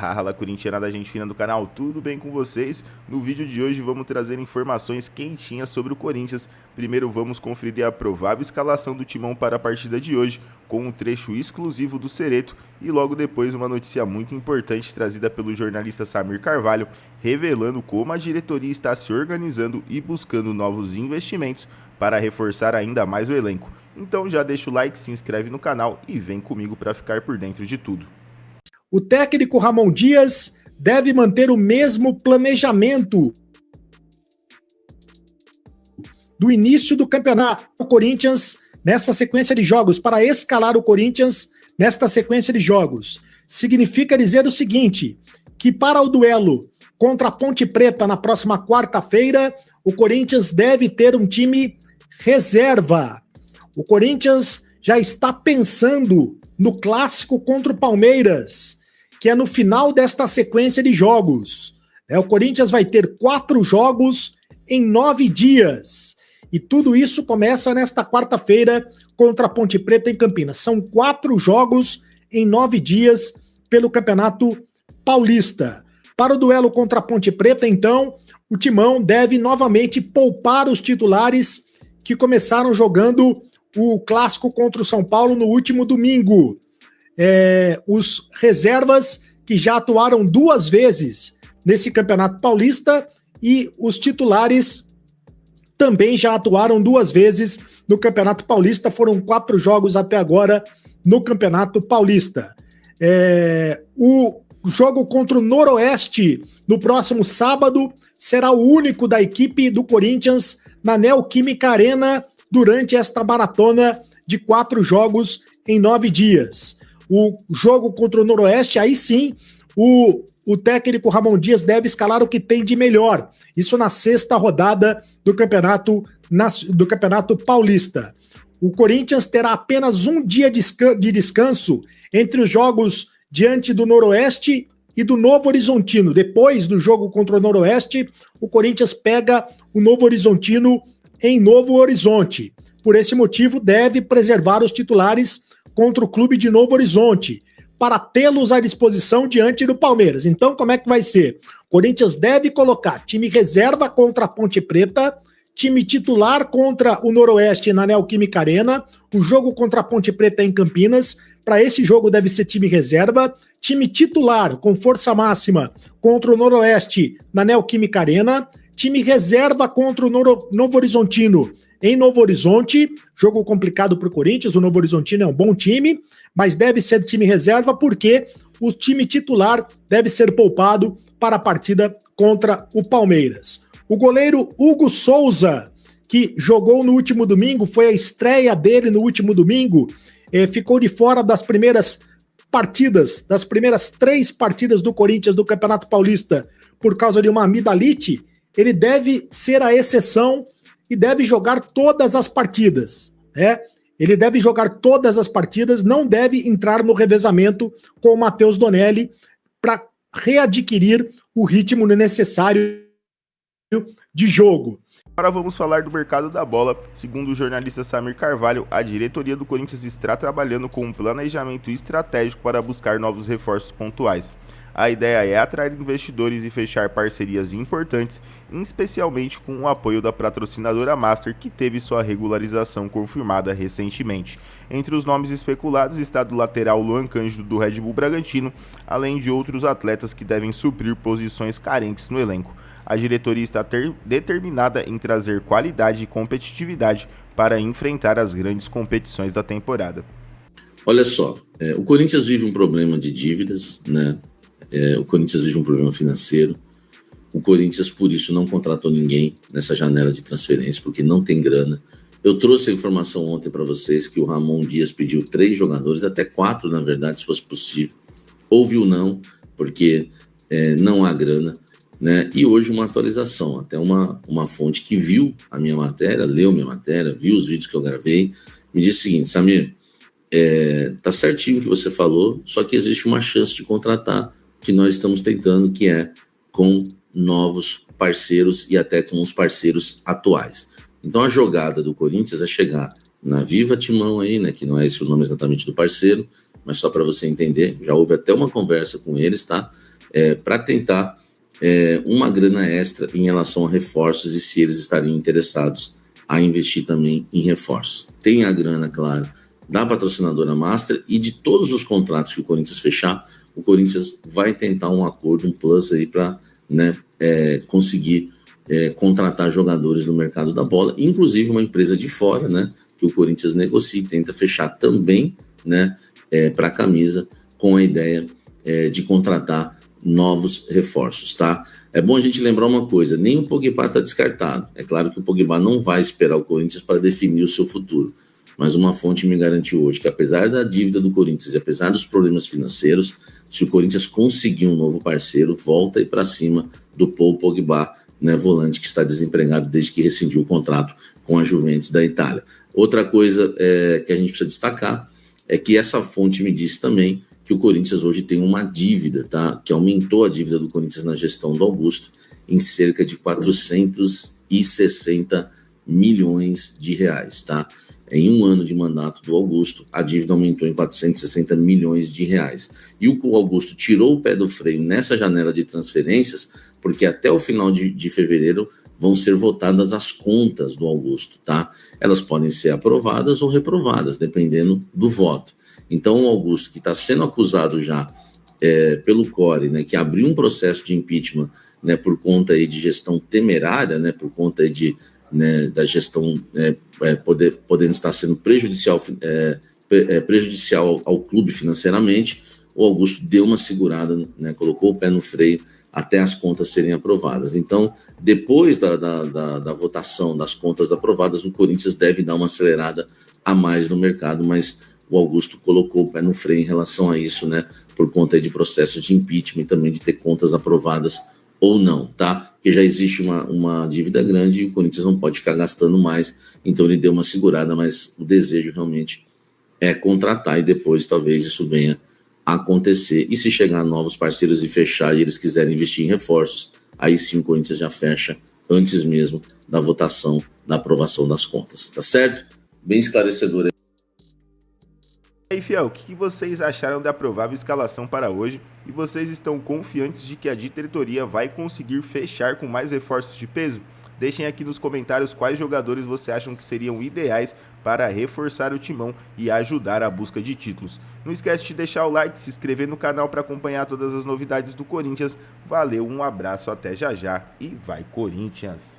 Fala corintiana da gente fina do canal, tudo bem com vocês? No vídeo de hoje vamos trazer informações quentinhas sobre o Corinthians. Primeiro vamos conferir a provável escalação do timão para a partida de hoje, com um trecho exclusivo do Cereto, e logo depois uma notícia muito importante trazida pelo jornalista Samir Carvalho, revelando como a diretoria está se organizando e buscando novos investimentos para reforçar ainda mais o elenco. Então já deixa o like, se inscreve no canal e vem comigo para ficar por dentro de tudo. O técnico Ramon Dias deve manter o mesmo planejamento do início do campeonato. O Corinthians, nessa sequência de jogos, para escalar o Corinthians nesta sequência de jogos. Significa dizer o seguinte, que para o duelo contra a Ponte Preta na próxima quarta-feira, o Corinthians deve ter um time reserva. O Corinthians já está pensando no clássico contra o Palmeiras, que é no final desta sequência de jogos. O Corinthians vai ter 4 jogos em 9 dias. E tudo isso começa nesta quarta-feira contra a Ponte Preta em Campinas. São 4 jogos em 9 dias pelo Campeonato Paulista. Para o duelo contra a Ponte Preta, então, o Timão deve novamente poupar os titulares que começaram jogando o clássico contra o São Paulo no último domingo. Os reservas que já atuaram 2 vezes nesse Campeonato Paulista e os titulares também já atuaram 2 vezes no Campeonato Paulista. Foram 4 jogos até agora no Campeonato Paulista. O jogo contra o Noroeste no próximo sábado será o único da equipe do Corinthians na Neoquímica Arena durante esta maratona de 4 jogos em 9 dias. O jogo contra o Noroeste, aí sim, o técnico Ramon Dias deve escalar o que tem de melhor. Isso na 6ª rodada do Campeonato Paulista. O Corinthians terá apenas um dia de descanso entre os jogos diante do Noroeste e do Novo Horizontino. Depois do jogo contra o Noroeste, o Corinthians pega o Novo Horizontino em Novo Horizonte. Por esse motivo, deve preservar os titulares contra o clube de Novo Horizonte, para tê-los à disposição diante do Palmeiras. Então, como é que vai ser? O Corinthians deve colocar time reserva contra a Ponte Preta, time titular contra o Noroeste na Neoquímica Arena, o jogo contra a Ponte Preta em Campinas. Para esse jogo deve ser time reserva, time titular com força máxima contra o Noroeste na Neoquímica Arena, time reserva contra o Novo Horizontino em Novo Horizonte. Jogo complicado para o Corinthians, o Novo Horizontino é um bom time, mas deve ser time reserva porque o time titular deve ser poupado para a partida contra o Palmeiras. O goleiro Hugo Souza, que jogou no último domingo, foi a estreia dele no último domingo, ficou de fora das primeiras partidas, das primeiras 3 partidas do Corinthians do Campeonato Paulista por causa de uma amidalite. Ele deve ser a exceção e deve jogar todas as partidas, Ele deve jogar todas as partidas, não deve entrar no revezamento com o Matheus Donelli para readquirir o ritmo necessário de jogo. Agora vamos falar do mercado da bola. Segundo o jornalista Samir Carvalho, a diretoria do Corinthians está trabalhando com um planejamento estratégico para buscar novos reforços pontuais. A ideia é atrair investidores e fechar parcerias importantes, especialmente com o apoio da patrocinadora Master, que teve sua regularização confirmada recentemente. Entre os nomes especulados está do lateral Luan Cândido do Red Bull Bragantino, além de outros atletas que devem suprir posições carentes no elenco. A diretoria está determinada em trazer qualidade e competitividade para enfrentar as grandes competições da temporada. Olha só, o Corinthians vive um problema de dívidas, né? O Corinthians vive um problema financeiro. O Corinthians, por isso, não contratou ninguém nessa janela de transferência, porque não tem grana. Eu trouxe a informação ontem para vocês que o Ramon Dias pediu 3 jogadores, até 4, na verdade, se fosse possível. Houve o não, porque não há grana, né? E hoje uma atualização, até uma fonte que viu a minha matéria, leu minha matéria, viu os vídeos que eu gravei, me disse o seguinte: Samir, tá certinho o que você falou, só que existe uma chance de contratar, que nós estamos tentando, que é com novos parceiros e até com os parceiros atuais. Então a jogada do Corinthians é chegar na Viva Timão aí, né, que não é esse o nome exatamente do parceiro, mas só para você entender, já houve até uma conversa com eles, tá? Para tentar uma grana extra em relação a reforços e se eles estariam interessados a investir também em reforços. Tem a grana, claro, da patrocinadora Master e de todos os contratos que o Corinthians fechar, o Corinthians vai tentar um acordo, um plus aí para, né, conseguir contratar jogadores no mercado da bola, inclusive uma empresa de fora, né, que o Corinthians negocia e tenta fechar também, né, para a camisa, com a ideia de contratar novos reforços, tá? É bom a gente lembrar uma coisa, nem o Pogba está descartado. É claro que o Pogba não vai esperar o Corinthians para definir o seu futuro, mas uma fonte me garantiu hoje que, apesar da dívida do Corinthians e apesar dos problemas financeiros, se o Corinthians conseguir um novo parceiro, volta aí para cima do Paul Pogba, né, volante que está desempregado desde que rescindiu o contrato com a Juventus da Itália. Outra coisa que a gente precisa destacar é que essa fonte me disse também que o Corinthians hoje tem uma dívida, tá? Que aumentou a dívida do Corinthians na gestão do Augusto em cerca de 460 milhões de reais, tá? Em um ano de mandato do Augusto, a dívida aumentou em 460 milhões de reais. E o Augusto tirou o pé do freio nessa janela de transferências, porque até o final de fevereiro vão ser votadas as contas do Augusto, tá? Elas podem ser aprovadas ou reprovadas, dependendo do voto. Então, o Augusto, que está sendo acusado já pelo CORE, né, que abriu um processo de impeachment, né, por conta aí de gestão temerária, né, por conta aí de, né, da gestão podendo estar sendo prejudicial ao clube financeiramente, o Augusto deu uma segurada, né, colocou o pé no freio até as contas serem aprovadas. Então, depois da votação das contas aprovadas, o Corinthians deve dar uma acelerada a mais no mercado, mas o Augusto colocou o pé no freio em relação a isso, né, por conta de processos de impeachment e também de ter contas aprovadas ou não, tá? Porque já existe uma dívida grande e o Corinthians não pode ficar gastando mais, então ele deu uma segurada, mas o desejo realmente é contratar e depois talvez isso venha a acontecer. E se chegar novos parceiros e fechar e eles quiserem investir em reforços, aí sim o Corinthians já fecha antes mesmo da votação, da aprovação das contas, tá certo? Bem esclarecedor. E aí, fiel, o que vocês acharam da provável escalação para hoje? E vocês estão confiantes de que a diretoria vai conseguir fechar com mais reforços de peso? Deixem aqui nos comentários quais jogadores você acham que seriam ideais para reforçar o timão e ajudar a busca de títulos. Não esquece de deixar o like, se inscrever no canal para acompanhar todas as novidades do Corinthians. Valeu, um abraço, até já já e vai Corinthians!